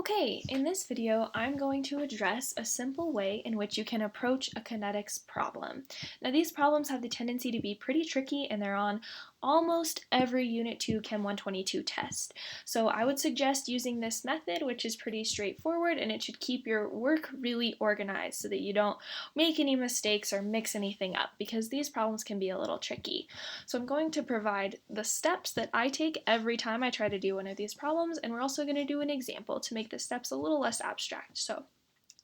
Okay, in this video, I'm going to address a simple way in which you can approach a kinetics problem. Now, these problems have the tendency to be pretty tricky and they're on almost every Unit 2 Chem 122 test. So I would suggest using this method, which is pretty straightforward, and it should keep your work really organized so that you don't make any mistakes or mix anything up, because these problems can be a little tricky. So I'm going to provide the steps that I take every time I try to do one of these problems, and we're also going to do an example to make the steps a little less abstract. So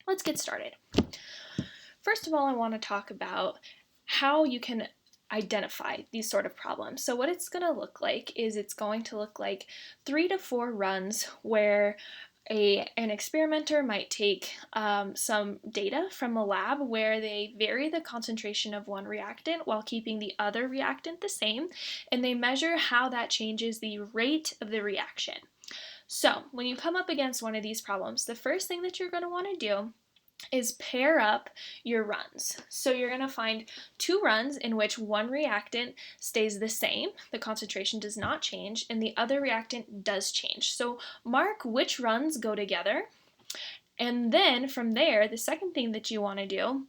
let's get started. First of all, I want to talk about how you can identify these sort of problems. So what it's going to look like is it's going to look like 3 to 4 runs where an experimenter might take some data from a lab where they vary the concentration of one reactant while keeping the other reactant the same, and they measure how that changes the rate of the reaction. So when you come up against one of these problems, the first thing that you're going to want to do is pair up your runs. So you're going to find 2 runs in which one reactant stays the same, the concentration does not change, and the other reactant does change. So mark which runs go together, and then from there, the second thing that you want to do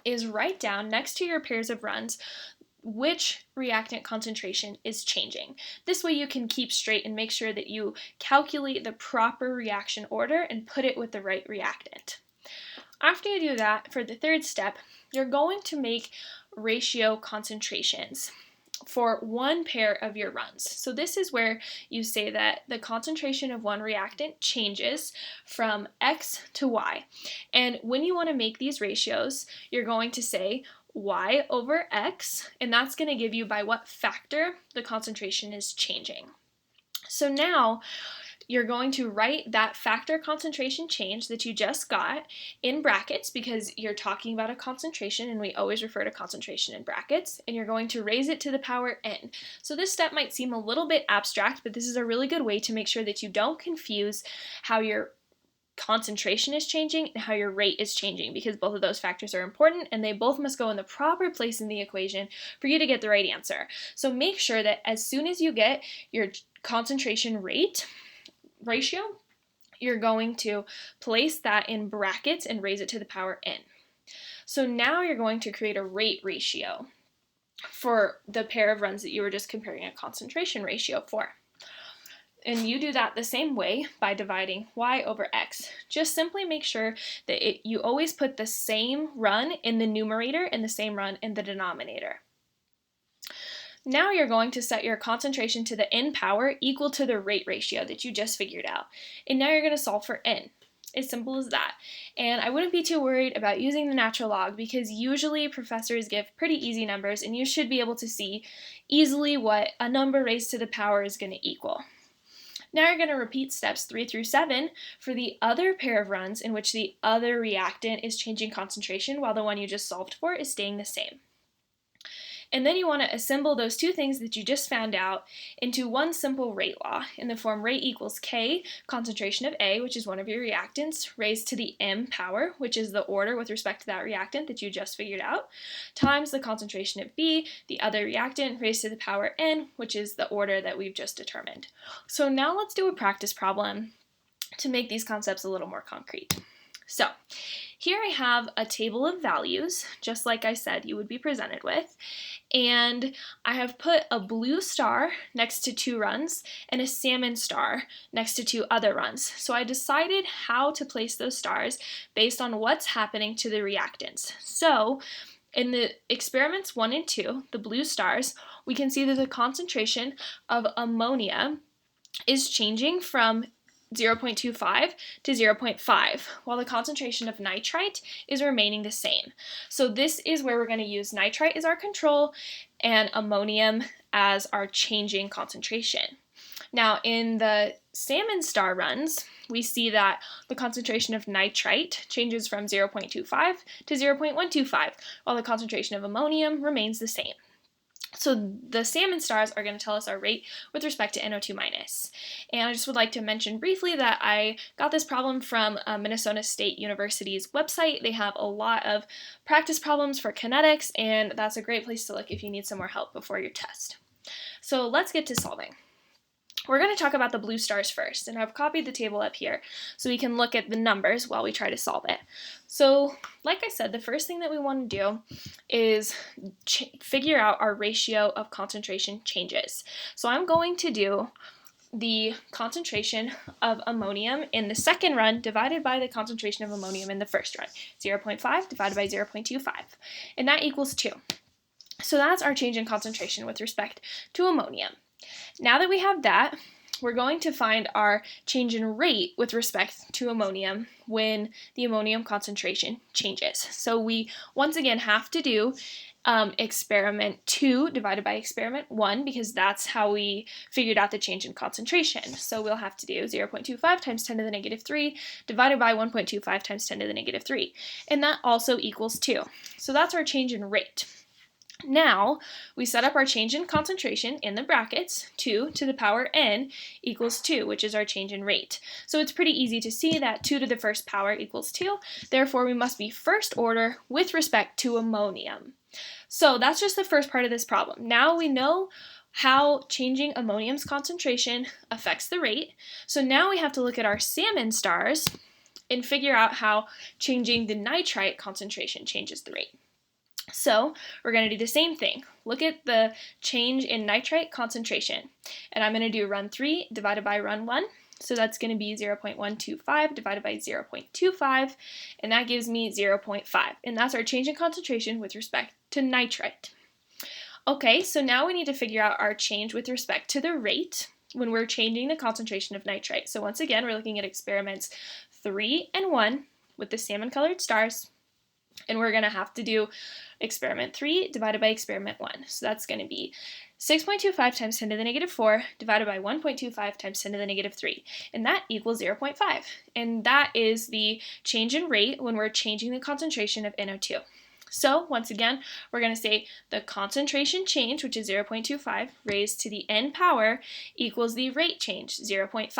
is write down next to your pairs of runs which reactant concentration is changing. This way you can keep straight and make sure that you calculate the proper reaction order and put it with the right reactant. After you do that, for the third step, you're going to make ratio concentrations for one pair of your runs. So this is where you say that the concentration of one reactant changes from X to Y. And when you want to make these ratios, you're going to say Y over X, and that's going to give you by what factor the concentration is changing. So now you're going to write that factor concentration change that you just got in brackets, because you're talking about a concentration and we always refer to concentration in brackets, and you're going to raise it to the power n. So this step might seem a little bit abstract, but this is a really good way to make sure that you don't confuse how your concentration is changing and how your rate is changing, because both of those factors are important and they both must go in the proper place in the equation for you to get the right answer. So make sure that as soon as you get your concentration rate ratio, you're going to place that in brackets and raise it to the power n. So now you're going to create a rate ratio for the pair of runs that you were just comparing a concentration ratio for. And you do that the same way by dividing y over x. Just simply make sure that you always put the same run in the numerator and the same run in the denominator. Now you're going to set your concentration to the n power equal to the rate ratio that you just figured out. And now you're going to solve for n. As simple as that. And I wouldn't be too worried about using the natural log, because usually professors give pretty easy numbers and you should be able to see easily what a number raised to the power is going to equal. Now you're going to repeat steps 3 through 7 for the other pair of runs in which the other reactant is changing concentration while the one you just solved for is staying the same. And then you want to assemble those two things that you just found out into one simple rate law in the form rate equals K, concentration of A, which is one of your reactants, raised to the m power, which is the order with respect to that reactant that you just figured out, times the concentration of B, the other reactant, raised to the power n, which is the order that we've just determined. So now let's do a practice problem to make these concepts a little more concrete. So here I have a table of values, just like I said you would be presented with, and I have put a blue star next to 2 runs and a salmon star next to 2 other runs. So I decided how to place those stars based on what's happening to the reactants. So in the experiments 1 and 2, the blue stars, we can see that the concentration of ammonia is changing from 0.25 to 0.5, while the concentration of nitrite is remaining the same. So this is where we're going to use nitrite as our control and ammonium as our changing concentration. Now in the salmon star runs, we see that the concentration of nitrite changes from 0.25 to 0.125, while the concentration of ammonium remains the same. So the salmon stars are going to tell us our rate with respect to NO2 minus. And I just would like to mention briefly that I got this problem from Minnesota State University's website. They have a lot of practice problems for kinetics, and that's a great place to look if you need some more help before your test. So let's get to solving. We're going to talk about the blue stars first, and I've copied the table up here so we can look at the numbers while we try to solve it. So, like I said, the first thing that we want to do is figure out our ratio of concentration changes. So I'm going to do the concentration of ammonium in the second run divided by the concentration of ammonium in the first run. 0.5 divided by 0.25, and that equals 2. So that's our change in concentration with respect to ammonium. Now that we have that, we're going to find our change in rate with respect to ammonium when the ammonium concentration changes. So we once again have to do experiment 2 divided by experiment 1 because that's how we figured out the change in concentration. So we'll have to do 0.25 times 10 to the negative 3 divided by 1.25 times 10 to the negative 3. And that also equals 2. So that's our change in rate. Now, we set up our change in concentration in the brackets, 2 to the power n equals 2, which is our change in rate. So it's pretty easy to see that 2 to the first power equals 2, therefore we must be first order with respect to ammonium. So that's just the first part of this problem. Now we know how changing ammonium's concentration affects the rate, so now we have to look at our salmon stars and figure out how changing the nitrite concentration changes the rate. So we're going to do the same thing. Look at the change in nitrite concentration. And I'm going to do run 3 divided by run 1. So that's going to be 0.125 divided by 0.25. And that gives me 0.5. And that's our change in concentration with respect to nitrite. Okay, so now we need to figure out our change with respect to the rate when we're changing the concentration of nitrite. So once again, we're looking at experiments 3 and 1 with the salmon-colored stars. And we're going to have to do experiment 3 divided by experiment 1. So that's going to be 6.25 times 10 to the negative 4 divided by 1.25 times 10 to the negative 3. And that equals 0.5. And that is the change in rate when we're changing the concentration of NO2. So once again, we're going to say the concentration change, which is 0.25, raised to the n power equals the rate change, 0.5.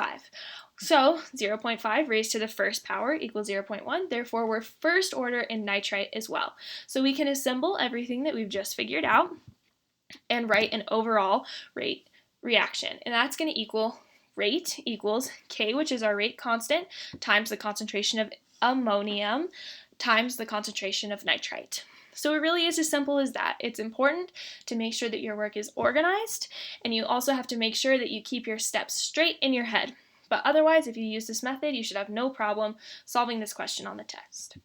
So 0.5 raised to the first power equals 0.1, therefore we're first order in nitrite as well. So we can assemble everything that we've just figured out and write an overall rate reaction. And that's going to equal rate equals K, which is our rate constant, times the concentration of ammonium times the concentration of nitrite. So it really is as simple as that. It's important to make sure that your work is organized, and you also have to make sure that you keep your steps straight in your head. But otherwise, if you use this method, you should have no problem solving this question on the test.